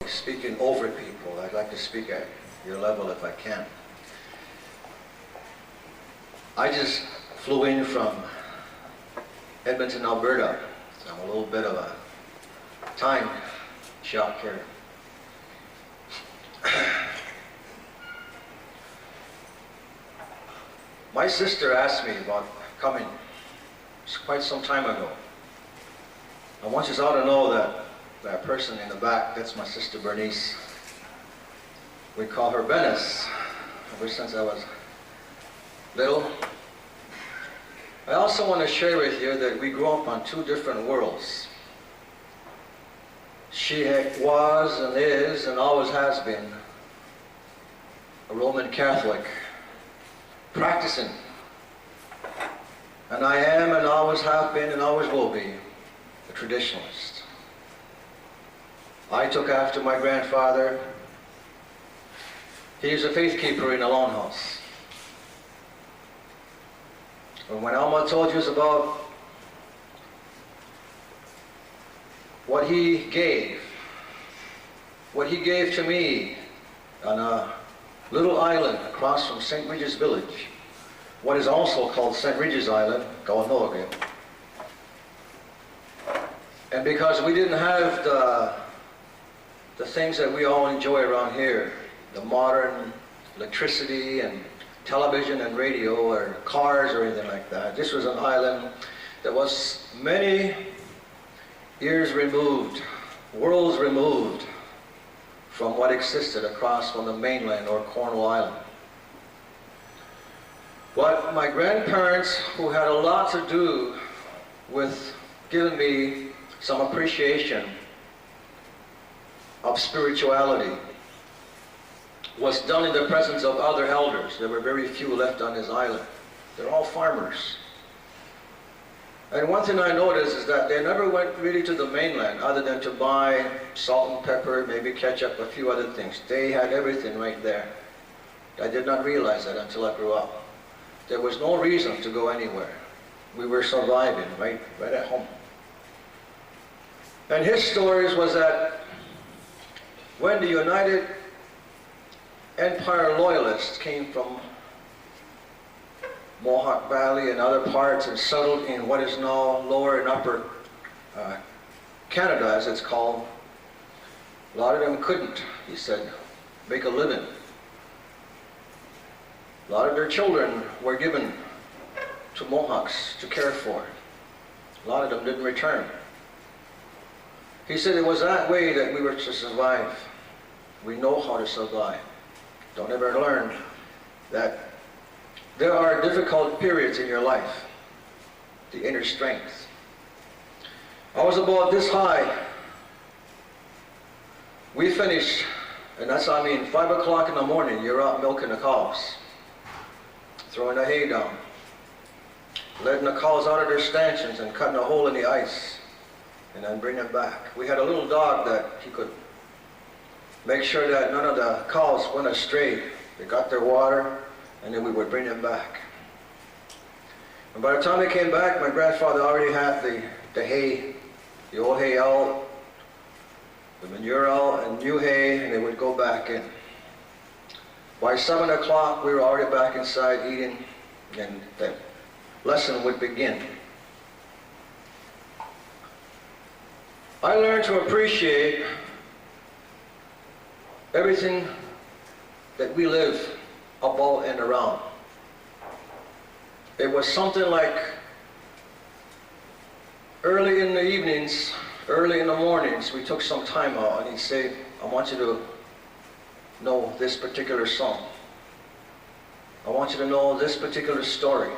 speaking over people. I'd like to speak at your level if I can. I just flew in from Edmonton, Alberta, so I'm a little bit of a time shock here. My sister asked me about coming quite some time ago. I want you all to know that that person in the back, that's my sister Bernice. We call her Venice ever since I was little. I also want to share with you that we grew up on two different worlds. She was and is and always has been a Roman Catholic, practicing. And I am and always have been and always will be a traditionalist. I took after my grandfather. He was a faith keeper in a lone house. And when Alma told you about what he gave to me on a little island across from St. Regis Village, what is also called St. Regis Island, Kahnawake. And because we didn't have the things that we all enjoy around here, the modern electricity and television and radio or cars or anything like that. This was an island that was many years removed, worlds removed from what existed across from the mainland or Cornwall Island. But my grandparents, who had a lot to do with giving me some appreciation of spirituality, was done in the presence of other elders. There were very few left on this island. They're all farmers. And one thing I noticed is that they never went really to the mainland other than to buy salt and pepper, maybe ketchup, a few other things. They had everything right there. I did not realize that until I grew up. There was no reason to go anywhere. We were surviving right at home. And his stories was that when the United Empire Loyalists came from Mohawk Valley and other parts and settled in what is now Lower and Upper Canada, as it's called, a lot of them couldn't, he said, make a living. A lot of their children were given to Mohawks to care for. A lot of them didn't return. He said it was that way that we were to survive. We know how to survive. Don't ever learn that there are difficult periods in your life, the inner strength. I was about this high. We finished, and that's, 5 o'clock in the morning, you're out milking the cows, throwing the hay down, letting the cows out of their stanchions and cutting a hole in the ice, and then bring them back. We had a little dog that he could make sure that none of the cows went astray. They got their water, and then we would bring them back. And by the time they came back, my grandfather already had the hay, the old hay out, the manure out, and new hay, and they would go back in. By 7 o'clock, we were already back inside eating, and the lesson would begin. I learned to appreciate everything that we live about and around. It was something like early in the evenings, early in the mornings, we took some time out and he'd say, I want you to know this particular song. I want you to know this particular story.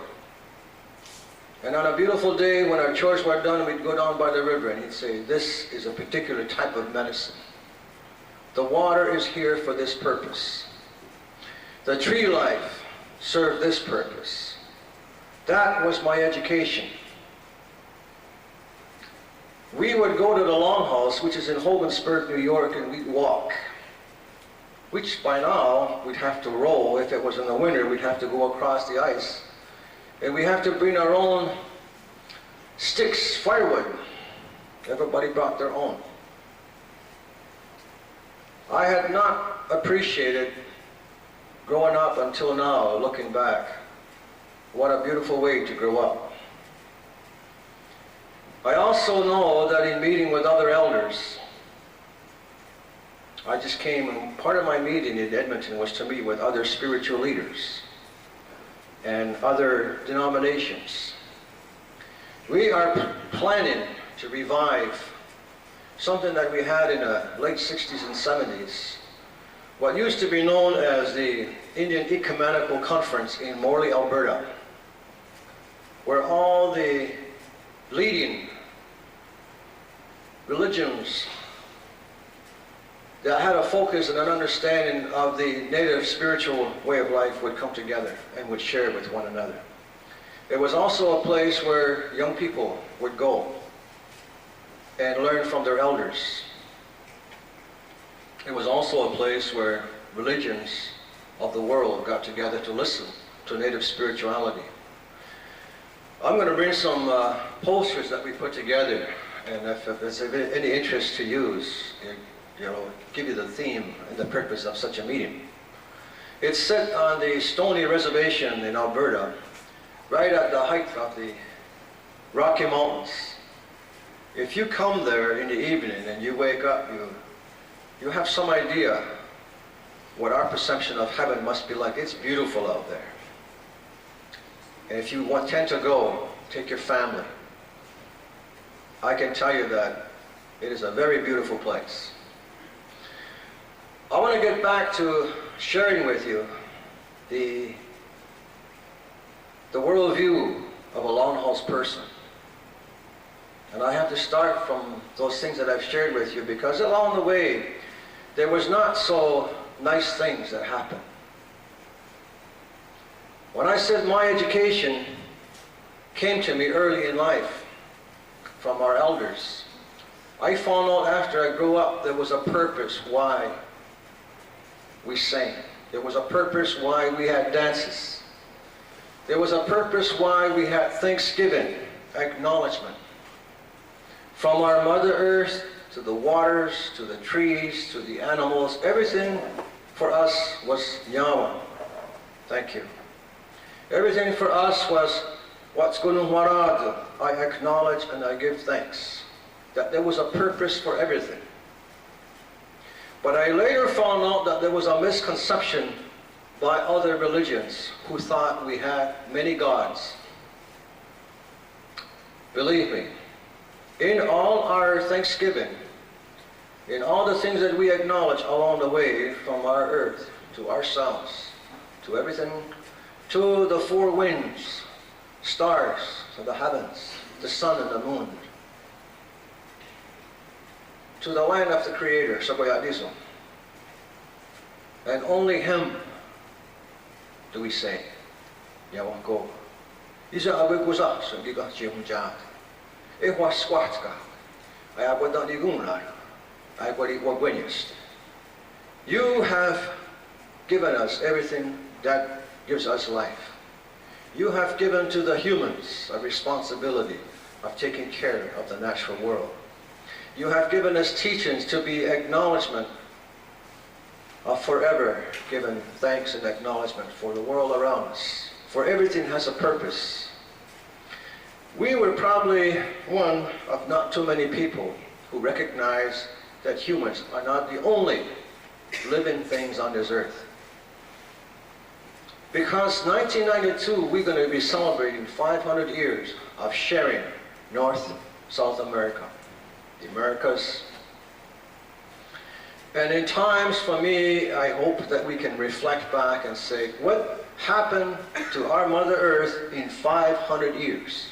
And on a beautiful day when our chores were done, we'd go down by the river and he'd say, this is a particular type of medicine. The water is here for this purpose. The tree life served this purpose. That was my education. We would go to the Longhouse, which is in Hogansburg, New York, and we'd walk. Which by now, we'd have to row. If it was in the winter, we'd have to go across the ice. And we have to bring our own sticks, firewood. Everybody brought their own. I had not appreciated growing up until now, looking back, what a beautiful way to grow up. I also know that in meeting with other elders, I just came, and part of my meeting in Edmonton was to meet with other spiritual leaders and other denominations. We are planning to revive something that we had in the late 60s and 70s, what used to be known as the Indian Ecumenical Conference in Morley, Alberta, where all the leading religions that had a focus and an understanding of the native spiritual way of life would come together and would share with one another. It was also a place where young people would go and learn from their elders. It was also a place where religions of the world got together to listen to native spirituality. I'm going to bring some posters that we put together, and if it's of any interest to use, give you the theme and the purpose of such a meeting. It's set on the Stony Reservation in Alberta, right at the height of the Rocky Mountains. If you come there in the evening and you wake up, you have some idea what our perception of heaven must be like. It's beautiful out there. And if you tend to go, take your family. I can tell you that it is a very beautiful place. I want to get back to sharing with you the worldview of a longhouse person. And I have to start from those things that I've shared with you, because along the way, there was not so nice things that happened. When I said my education came to me early in life from our elders, I found out after I grew up there was a purpose why we sang. There was a purpose why we had dances. There was a purpose why we had Thanksgiving, acknowledgement. From our Mother Earth to the waters, to the trees, to the animals, everything for us was Yahweh. Thank you. Everything for us was what's going on. I acknowledge and I give thanks. That there was a purpose for everything. But I later found out that there was a misconception by other religions who thought we had many gods. Believe me, in all our Thanksgiving, in all the things that we acknowledge along the way, from our earth to ourselves, to everything, to the four winds, stars, to the heavens, the sun and the moon, to the land of the Creator, Sabayadizo. And only Him do we say, Yawanko. Isa abiguza sa giga chimjat. E wasquatka. I abodanigunar. I wagwenyest. You have given us everything that gives us life. You have given to the humans a responsibility of taking care of the natural world. You have given us teachings to be acknowledgement of forever given thanks and acknowledgement for the world around us. For everything has a purpose. We were probably one of not too many people who recognize that humans are not the only living things on this earth. Because 1992, we're going to be celebrating 500 years of sharing North, South America, the Americas. And in times for me, I hope that we can reflect back and say, what happened to our Mother Earth in 500 years?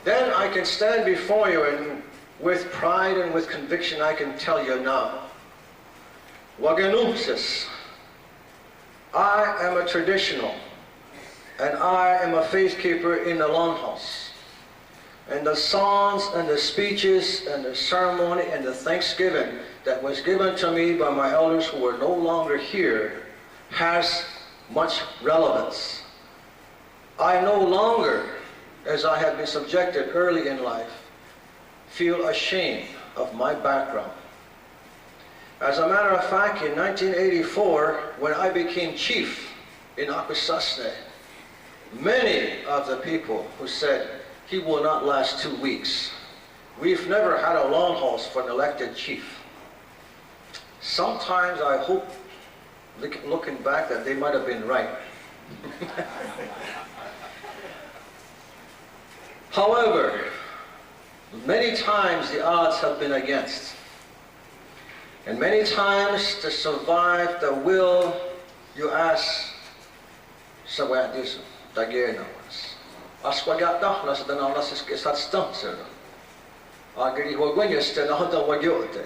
Then I can stand before you and with pride and with conviction I can tell you now, Waganumsis, I am a traditional and I am a faith keeper in the longhouse. And the songs and the speeches and the ceremony and the thanksgiving that was given to me by my elders who are no longer here has much relevance. I no longer, as I have been subjected early in life, feel ashamed of my background As a matter of fact, in 1984, when I became chief in Akwesasne, many of the people who said he will not last 2 weeks. We've never had a longhouse for an elected chief. Sometimes I hope, looking back, that they might have been right. However, many times the odds have been against. And many times to survive the will, you ask, sa this, dagir na was. Aswagat na, nasa danaw na sa kisat stamp, sir. Agari wagwanyas, na hanta wagyote.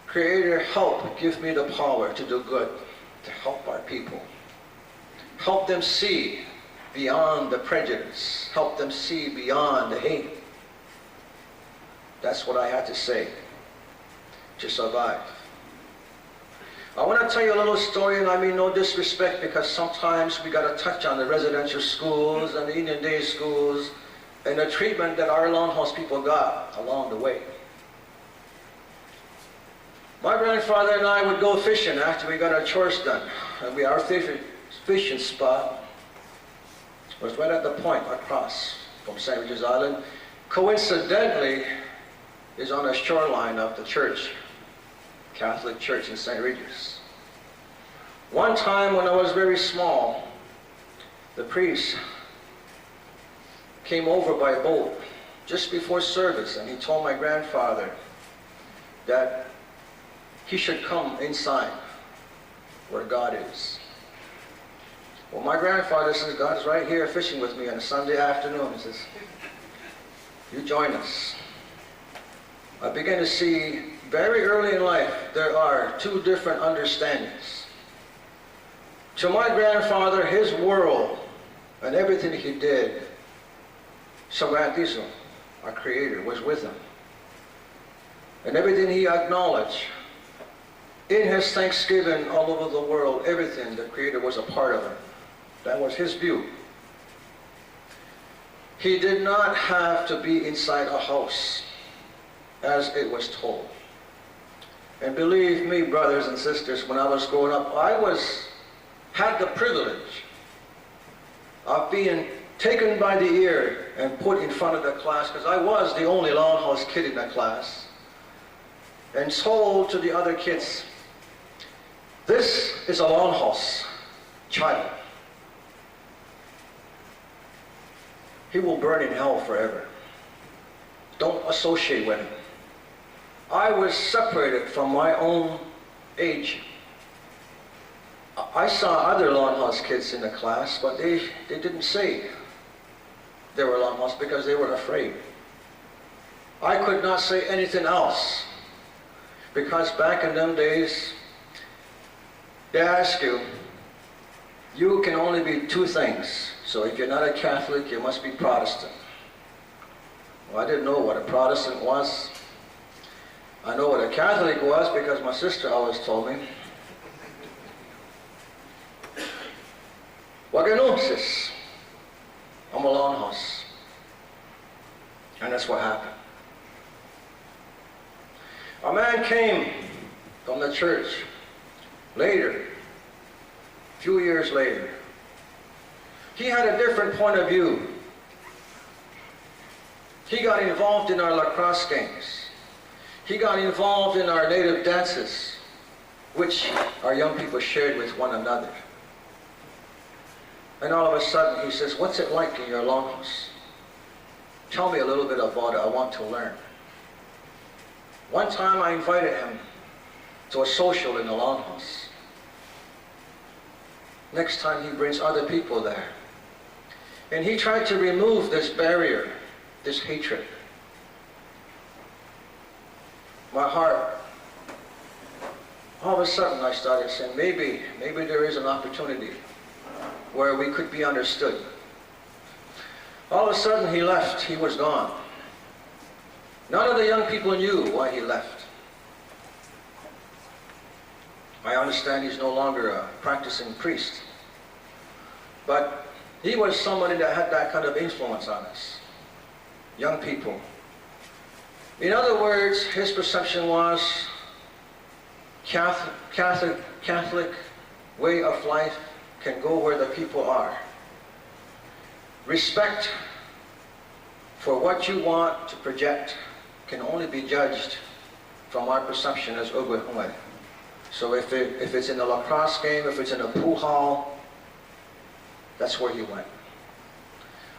Creator, help, give me the power to do good, to help our people. Help them see beyond the prejudice. Help them see beyond the hate. That's what I had to say to survive. I want to tell you a little story, and I mean no disrespect, because sometimes we got to touch on the residential schools and the Indian day schools and the treatment that our longhouse people got along the way. My grandfather and I would go fishing after we got our chores done. And our favorite fishing spot was right at the point across from St. Regis Island. Coincidentally, is on the shoreline of the church, Catholic Church in St. Regis. One time when I was very small, the priest came over by boat just before service, and he told my grandfather that he should come inside where God is. Well, my grandfather says, God's right here fishing with me on a Sunday afternoon. He says, you join us. I began to see very early in life there are two different understandings. To my grandfather, his world and everything he did, Sagratiso, our Creator, was with him. And everything he acknowledged, in his thanksgiving all over the world, everything the Creator was a part of him. That was his view. He did not have to be inside a house, as it was told. And believe me, brothers and sisters, when I was growing up, I had the privilege of being taken by the ear and put in front of the class, because I was the only longhouse kid in the class, and told to the other kids, this is a longhouse child. He will burn in hell forever. Don't associate with him. I was separated from my own age. I saw other longhouse kids in the class, but they didn't say they were longhouse because they were afraid. I could not say anything else, because back in them days, they ask you, you can only be two things. So if you're not a Catholic, you must be Protestant. Well, I didn't know what a Protestant was. I know what a Catholic was because my sister always told me. Waganosis. I'm a longhouse. And that's what happened. A man came from the church later, a few years later. He had a different point of view. He got involved in our lacrosse games. He got involved in our native dances, which our young people shared with one another. And all of a sudden he says, what's it like in your longhouse? Tell me a little bit about it, I want to learn. One time I invited him to a social in the longhouse. Next time he brings other people there. And he tried to remove this barrier, this hatred. My heart, all of a sudden I started saying, maybe there is an opportunity where we could be understood. All of a sudden he left, he was gone. None of the young people knew why he left. I understand he's no longer a practicing priest, but he was somebody that had that kind of influence on us, young people. In other words, his perception was, Catholic way of life can go where the people are. Respect for what you want to project can only be judged from our perception as Ogwehunwe. So if it's in a lacrosse game, if it's in a pool hall, that's where you went.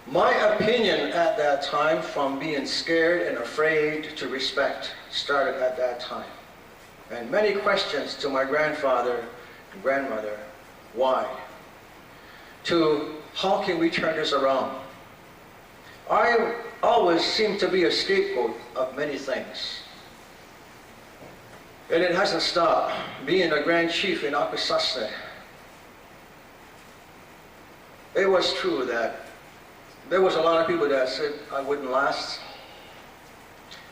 My opinion at that time, from being scared and afraid to respect, started at that time. And many questions to my grandfather and grandmother, why? To how can we turn this around? I always seem to be a scapegoat of many things. And it hasn't stopped. Being a Grand Chief in Akwesasne, it was true that there was a lot of people that said I wouldn't last.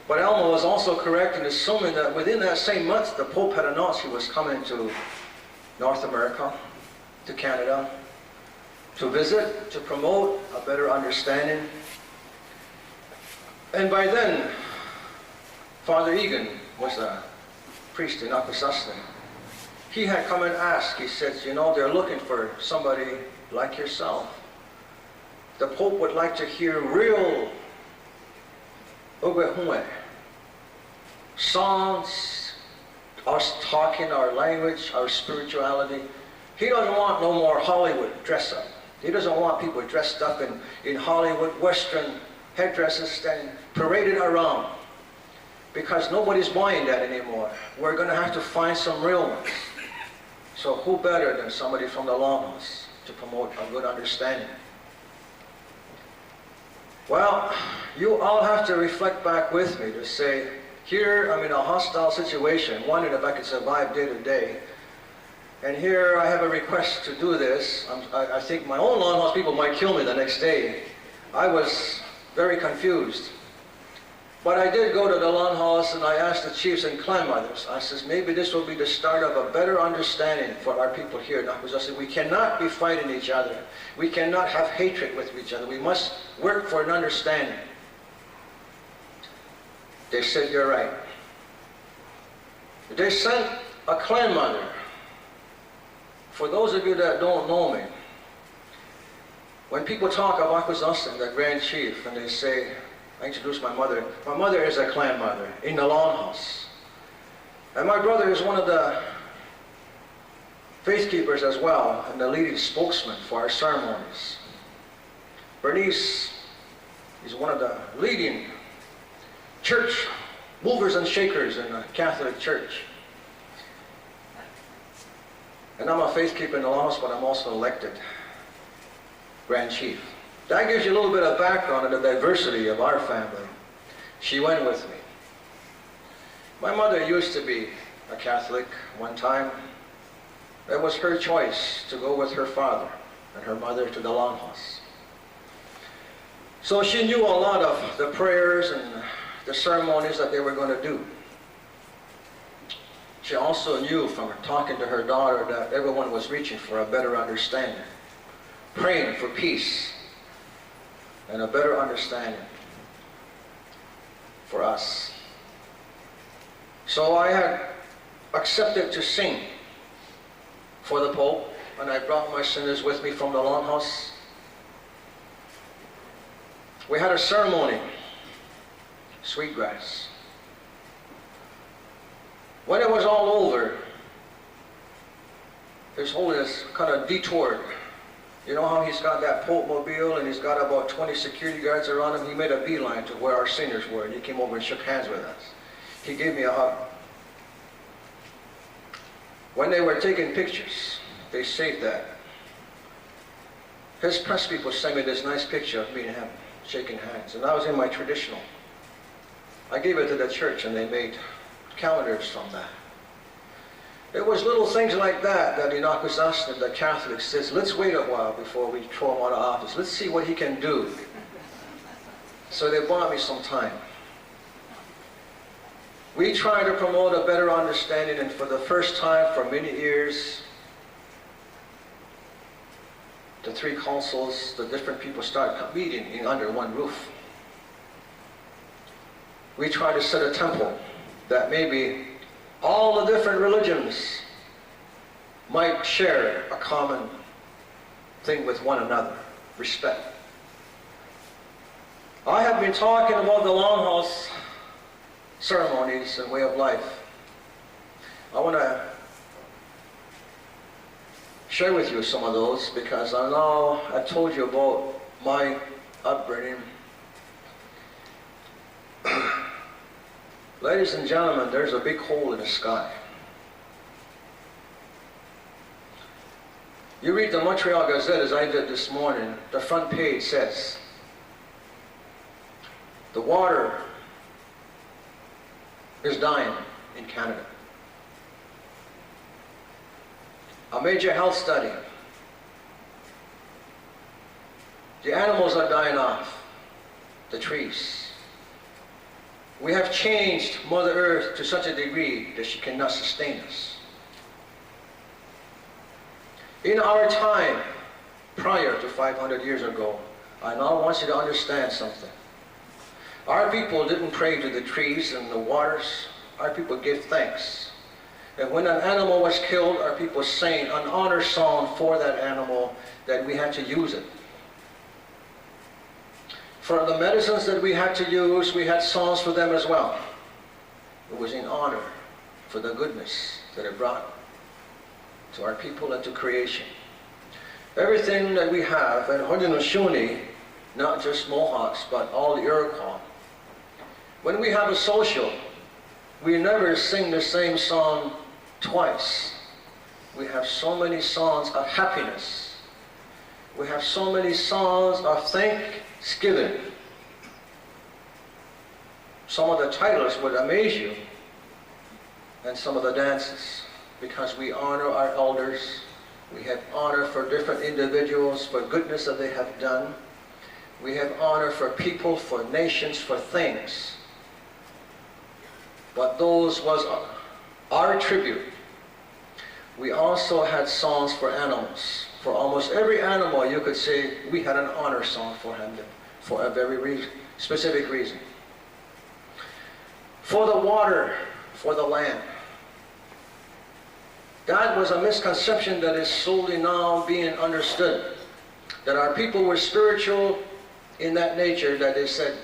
But Elmo was also correct in assuming that within that same month, the Pope had announced he was coming to North America, to Canada, to visit, to promote a better understanding. And by then, Father Egan was a priest in Akwesasne. He had come and asked, he said, you know, they're looking for somebody like yourself. The Pope would like to hear real Ogwehunwe songs, us talking our language, our spirituality. He doesn't want no more Hollywood dress up. He doesn't want people dressed up in Hollywood Western headdresses and paraded around, because nobody's buying that anymore. We're going to have to find some real ones. So who better than somebody from the Longhouse to promote a good understanding? Well, you all have to reflect back with me to say, here I'm in a hostile situation, wondering if I could survive day to day. And here I have a request to do this. I think my own Longhouse people might kill me the next day. I was very confused. But I did go to the Longhouse and I asked the chiefs and clan mothers. I says, maybe this will be the start of a better understanding for our people here in Akwesasne. We cannot be fighting each other. We cannot have hatred with each other. We must work for an understanding. They said, you're right. They sent a clan mother. For those of you that don't know me, when people talk of Akwesasne, the Grand Chief, and they say, I introduced my mother. My mother is a clan mother in the Longhouse. And my brother is one of the faith keepers as well, and the leading spokesman for our ceremonies. Bernice is one of the leading church movers and shakers in the Catholic Church. And I'm a faith keeper in the Longhouse, but I'm also elected Grand Chief. That gives you a little bit of background on the diversity of our family. She went with me. My mother used to be a Catholic one time. It was her choice to go with her father and her mother to the Longhouse. So she knew a lot of the prayers and the ceremonies that they were going to do. She also knew from talking to her daughter that everyone was reaching for a better understanding, praying for peace and a better understanding for us. So I had accepted to sing for the Pope, and I brought my singers with me from the Longhouse. We had a ceremony, Sweetgrass. When it was all over, His Holiness kind of detoured. You know how he's got that Pope mobile and he's got about 20 security guards around him? He made a beeline to where our singers were, and he came over and shook hands with us. He gave me a hug. When they were taking pictures, they saved that. His press people sent me this nice picture of me and him shaking hands, and I was in my traditional. I gave it to the church and they made calendars from that. It was little things like that that in Akwesasne the Catholics says, let's wait a while before we throw him out of office. Let's see what he can do. So they bought me some time. We try to promote a better understanding, and for the first time for many years, the three councils, the different people start meeting under one roof. We try to set a temple that maybe all the different religions might share a common thing with one another, respect. I have been talking about the longhouse ceremonies and way of life. I want to share with you some of those because I know I told you about my upbringing. Ladies and gentlemen, there's a big hole in the sky. You read the Montreal Gazette as I did this morning, the front page says, the water is dying in Canada. A major health study. The animals are dying off, the trees. We have changed Mother Earth to such a degree that she cannot sustain us. In our time, prior to 500 years ago, I now want you to understand something. Our people didn't pray to the trees and the waters. Our people gave thanks. And when an animal was killed, our people sang an honor song for that animal that we had to use it. For the medicines that we had to use, we had songs for them as well. It was in honor for the goodness that it brought to our people and to creation. Everything that we have at Haudenosaunee, not just Mohawks, but all the Iroquois, when we have a social, we never sing the same song twice. We have so many songs of happiness. We have so many songs of thanksgiving. Some of the titles would amaze you, and some of the dances, because we honor our elders. We have honor for different individuals, for goodness that they have done. We have honor for people, for nations, for things. But those was our tribute. We also had songs for animals. For almost every animal, you could say we had an honor song for him, for a very specific reason. For the water, for the land. That was a misconception that is slowly now being understood. That our people were spiritual in that nature, that they said,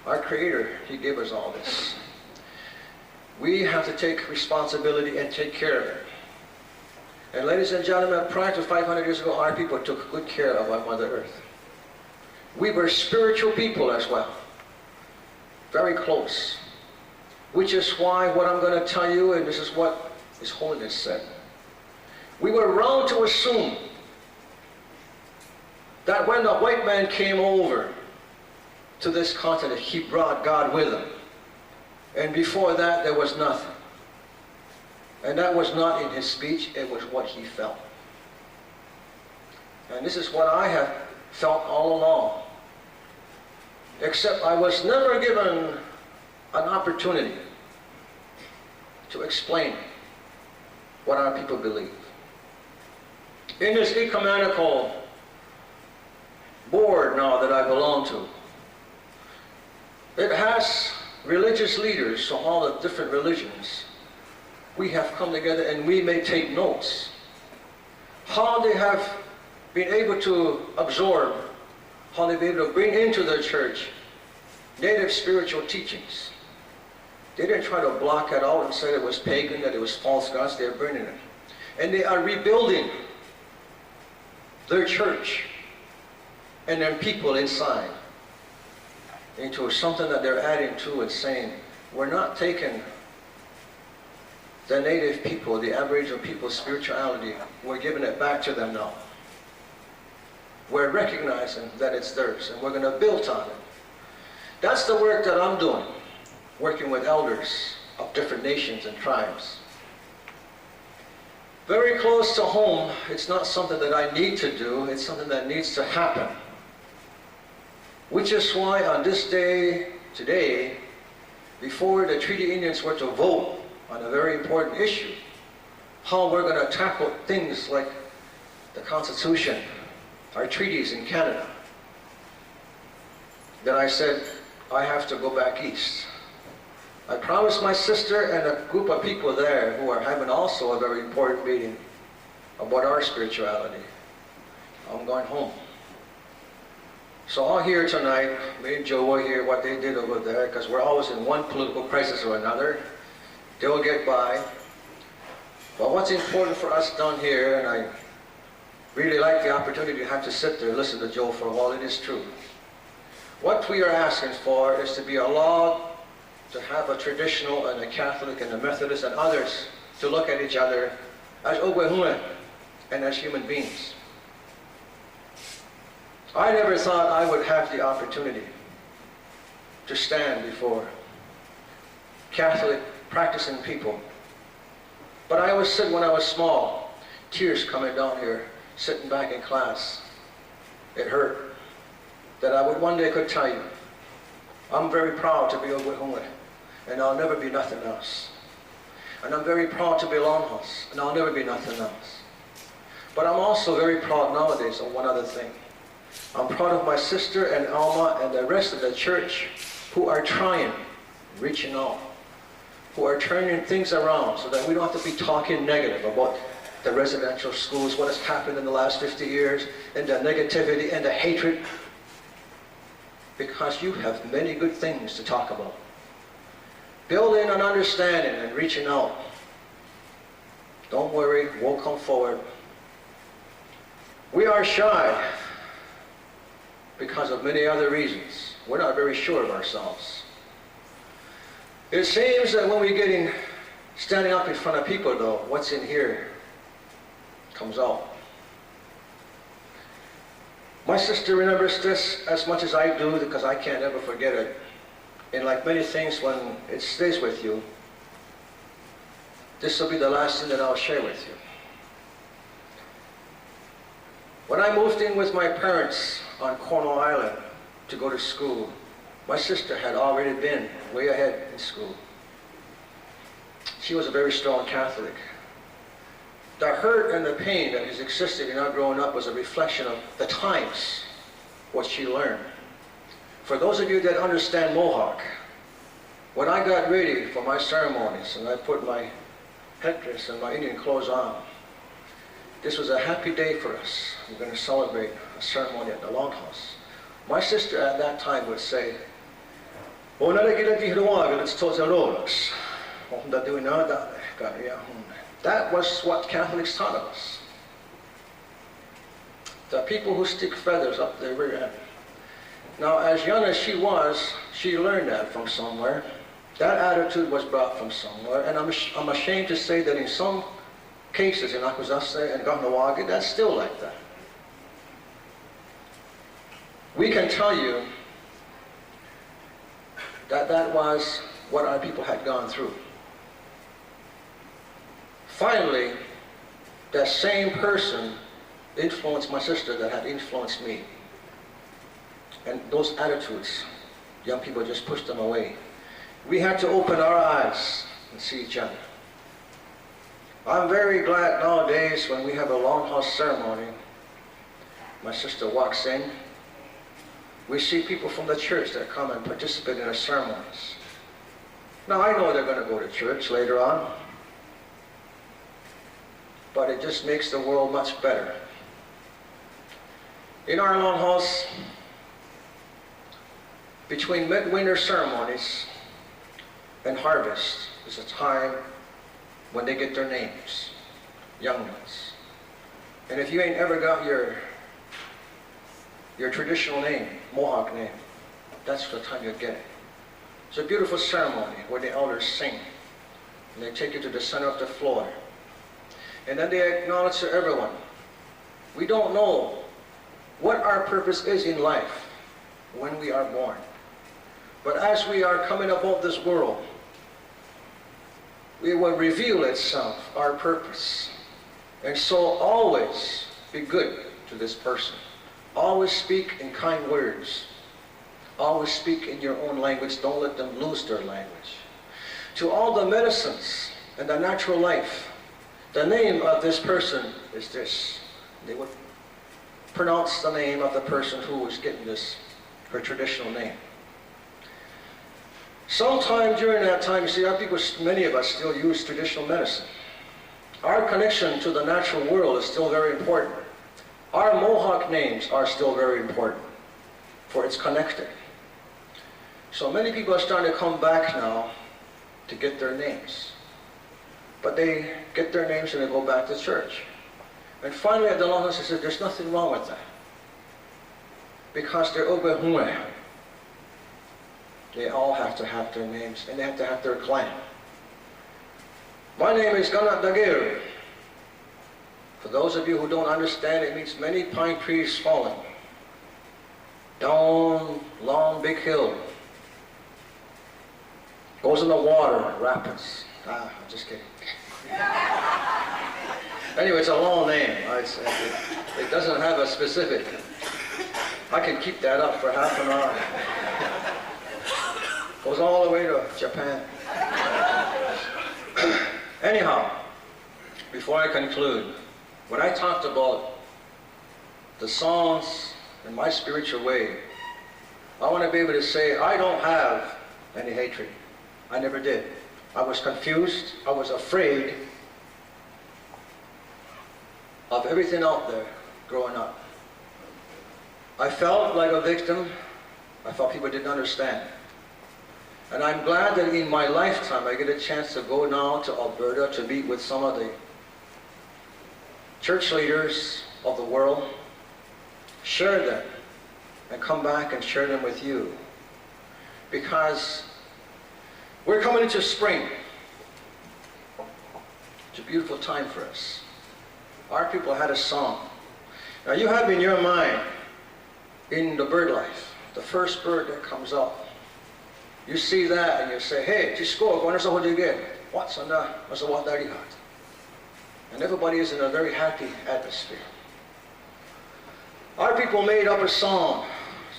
our Creator, He gave us all this. We have to take responsibility and take care of it. And ladies and gentlemen, prior to 500 years ago, our people took good care of our Mother Earth. We were spiritual people as well. Very close. Which is why what I'm going to tell you, and this is what His Holiness said. We were wrong to assume that when the white man came over to this continent, he brought God with him. And before that, there was nothing. And that was not in his speech, it was what he felt. And this is what I have felt all along. Except I was never given an opportunity to explain what our people believe. In this ecumenical board now that I belong to, it has religious leaders from all the different religions. We have come together and we may take notes. How they have been able to absorb, how they've been able to bring into their church native spiritual teachings. They didn't try to block it out and say it was pagan, that it was false gods. They're bringing it. And they are rebuilding their church and their people inside into something that they're adding to and saying, we're not taking the native people, the Aboriginal people's spirituality, we're giving it back to them now. We're recognizing that it's theirs and we're going to build on it. That's the work that I'm doing, working with elders of different nations and tribes. Very close to home, it's not something that I need to do, it's something that needs to happen. Which is why on this day, today, before the Treaty Indians were to vote on a very important issue, how we're going to tackle things like the Constitution, our treaties in Canada, that I said, I have to go back east. I promised my sister and a group of people there who are having also a very important meeting about our spirituality. I'm going home. So I'll hear tonight, me and Joe will hear what they did over there, because we're always in one political crisis or another. They'll get by. But what's important for us down here, and I really like the opportunity to have to sit there and listen to Joe for a while, it is true. What we are asking for is to be allowed to have a traditional and a Catholic and a Methodist and others to look at each other as Ogwehune and as human beings. I never thought I would have the opportunity to stand before Catholic practicing people. But I always said when I was small, tears coming down here, sitting back in class, it hurt, that I would one day could tell you, I'm very proud to be Ogwehune, and I'll never be nothing else. And I'm very proud to be Longhouse, and I'll never be nothing else. But I'm also very proud nowadays of one other thing. I'm proud of my sister and Alma and the rest of the church who are trying, reaching out, who are turning things around so that we don't have to be talking negative about the residential schools, what has happened in the last 50 years, and the negativity and the hatred, because you have many good things to talk about. Building an understanding and reaching out. Don't worry, we'll come forward. We are shy because of many other reasons. We're not very sure of ourselves. It seems that when we're standing up in front of people though, what's in here comes out. My sister remembers this as much as I do because I can't ever forget it. And like many things, when it stays with you, this will be the last thing that I'll share with you. When I moved in with my parents on Cornwall Island to go to school, my sister had already been way ahead in school. She was a very strong Catholic. The hurt and the pain that has existed in our growing up was a reflection of the times, what she learned. For those of you that understand Mohawk, when I got ready for my ceremonies and I put my headdress and my Indian clothes on, this was a happy day for us. We're going to celebrate a ceremony at the Longhouse. My sister at that time would say, that was what Catholics taught of us. The people who stick feathers up their rear end. Now, as young as she was, she learned that from somewhere. That attitude was brought from somewhere, and I'm ashamed to say that in some cases in Akwesasne and Kahnawake, that's still like that. We can tell you that that was what our people had gone through. Finally, that same person influenced my sister that had influenced me. And those attitudes, young people just pushed them away. We had to open our eyes and see each other. I'm very glad nowadays when we have a Longhouse ceremony, my sister walks in, we see people from the church that come and participate in our ceremonies. Now I know they're going to go to church later on, but it just makes the world much better. In our Longhouse, between midwinter ceremonies and harvest is a time when they get their names, young ones. And if you ain't ever got your traditional name, Mohawk name, that's the time you get it. It's a beautiful ceremony where the elders sing, and they take you to the center of the floor. And then they acknowledge to everyone, we don't know what our purpose is in life when we are born. But as we are coming about this world, it will reveal itself, our purpose. And so always be good to this person. Always speak in kind words. Always speak in your own language. Don't let them lose their language. To all the medicines and the natural life, the name of this person is this. They would pronounce the name of the person who was getting this, her traditional name. Sometime during that time, you see, our people, many of us still use traditional medicine. Our connection to the natural world is still very important. Our Mohawk names are still very important, for it's connected. So many people are starting to come back now to get their names. But they get their names and they go back to church. And finally at the long run, I said, there's nothing wrong with that. Because they're Ogbehumwe. They all have to have their names, and they have to have their clan. My name is Ganat Dagir. For those of you who don't understand, it means many pine trees falling down long big hill. Goes in the water, rapids. I'm just kidding. Anyway, it's a long name. It doesn't have a specific. I can keep that up for half an hour. Goes all the way to Japan. Anyhow, before I conclude, when I talked about the songs and my spiritual way, I want to be able to say, I don't have any hatred. I never did. I was confused. I was afraid of everything out there growing up. I felt like a victim. I thought people didn't understand. And I'm glad that in my lifetime I get a chance to go now to Alberta to meet with some of the church leaders of the world, share them, and come back and share them with you. Because we're coming into spring. It's a beautiful time for us. Our people had a song. Now you have in your mind, in the bird life, the first bird that comes up. You see that and you say, hey, just go on, what do you get? What's on that? What's what that you got? And everybody is in a very happy atmosphere. Our people made up a song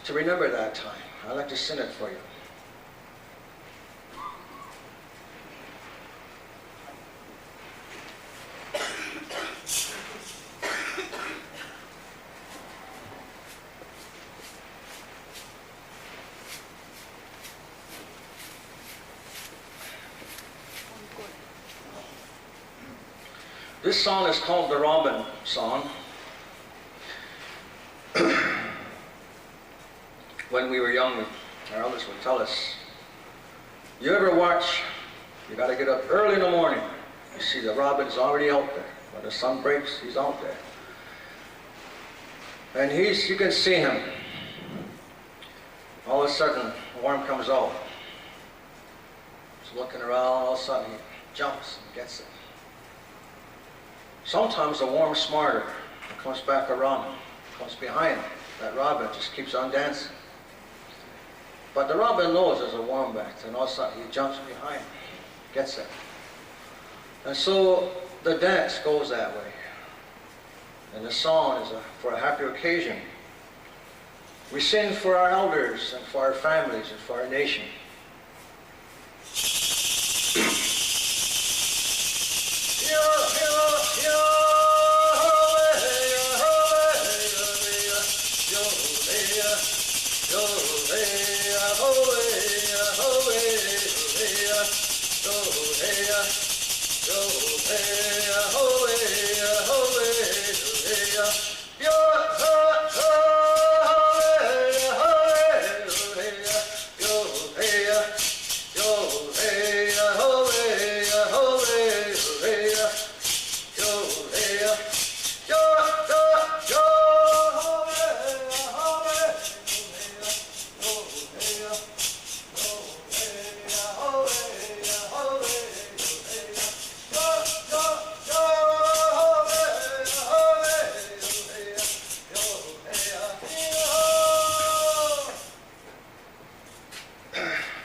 to remember that time. I'd like to sing it for you. This song is called the Robin Song. When we were young, our elders would tell us, you ever watch, you got to get up early in the morning. You see the robin's already out there. When the sun breaks, he's out there. And you can see him. All of a sudden, a worm comes out. He's looking around, all of a sudden he jumps and gets it. Sometimes the worm's smarter. It comes back around him, comes behind him. That robin just keeps on dancing. But the robin knows there's a worm back there, and all of a sudden he jumps behind him, gets it. And so the dance goes that way. And the song is for a happy occasion. We sing for our elders and for our families and for our nation.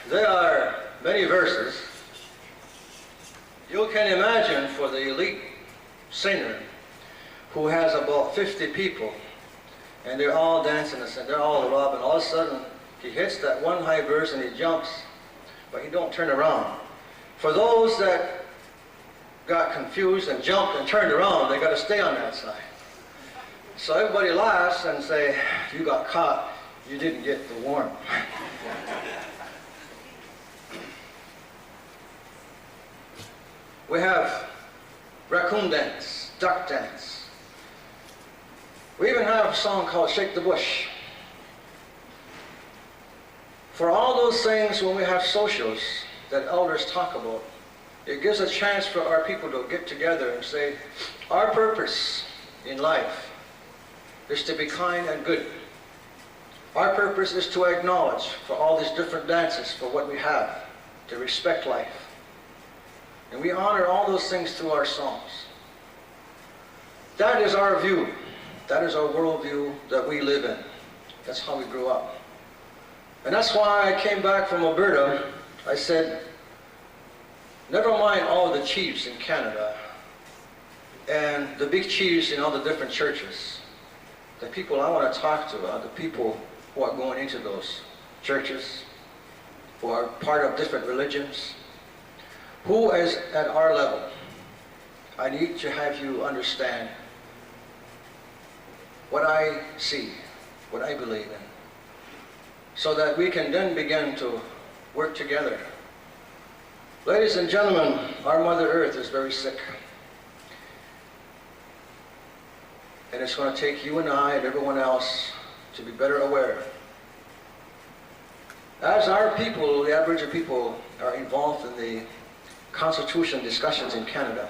There are many verses. You can imagine for the elite singer who has about 50 people and they're all dancing and they're all robin. All of a sudden he hits that one high verse and he jumps, but he don't turn around. For those that got confused and jumped and turned around, they got to stay on that side. So everybody laughs and say, you got caught, you didn't get the worm. We have raccoon dance, duck dance. We even have a song called Shake the Bush. For all those things, when we have socials that elders talk about, it gives a chance for our people to get together and say, our purpose in life is to be kind and good. Our purpose is to acknowledge for all these different dances for what we have, to respect life. And we honor all those things through our songs. That is our view. That is our worldview that we live in. That's how we grew up. And that's why I came back from Alberta. I said, never mind all the chiefs in Canada and the big chiefs in all the different churches. The people I want to talk to are the people who are going into those churches, who are part of different religions, who is at our level. I need to have you understand what I see, what I believe in, so that we can then begin to work together. Ladies and gentlemen, our Mother Earth is very sick. And it's going to take you and I and everyone else to be better aware. As our people, the Aboriginal people, are involved in the Constitution discussions in Canada,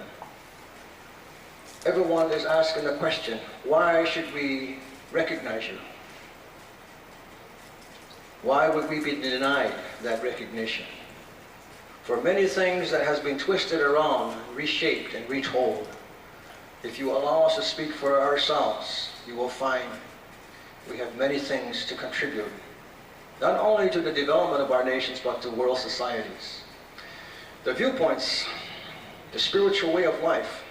everyone is asking the question, why should we recognize you? Why would we be denied that recognition? For many things that has been twisted around, reshaped, and retold, if you allow us to speak for ourselves, you will find we have many things to contribute, not only to the development of our nations, but to world societies. The viewpoints, the spiritual way of life,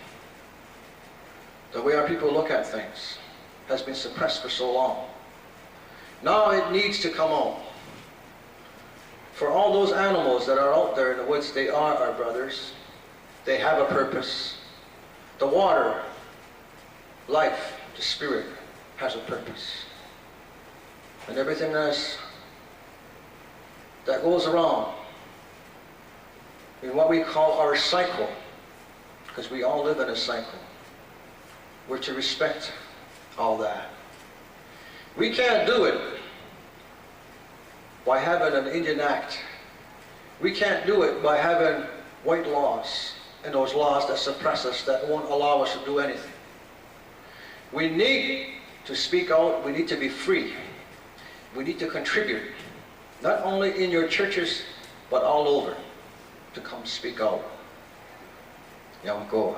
the way our people look at things, has been suppressed for so long. Now it needs to come out. For all those animals that are out there in the woods, they are our brothers. They have a purpose. The water, life, the spirit, has a purpose. And everything else that goes around in what we call our cycle, because we all live in a cycle, we're to respect all that. We can't do it by having an Indian Act. We can't do it by having white laws and those laws that suppress us, that won't allow us to do anything. We need to speak out. We need to be free. We need to contribute, not only in your churches, but all over, to come speak out. Yawagoa.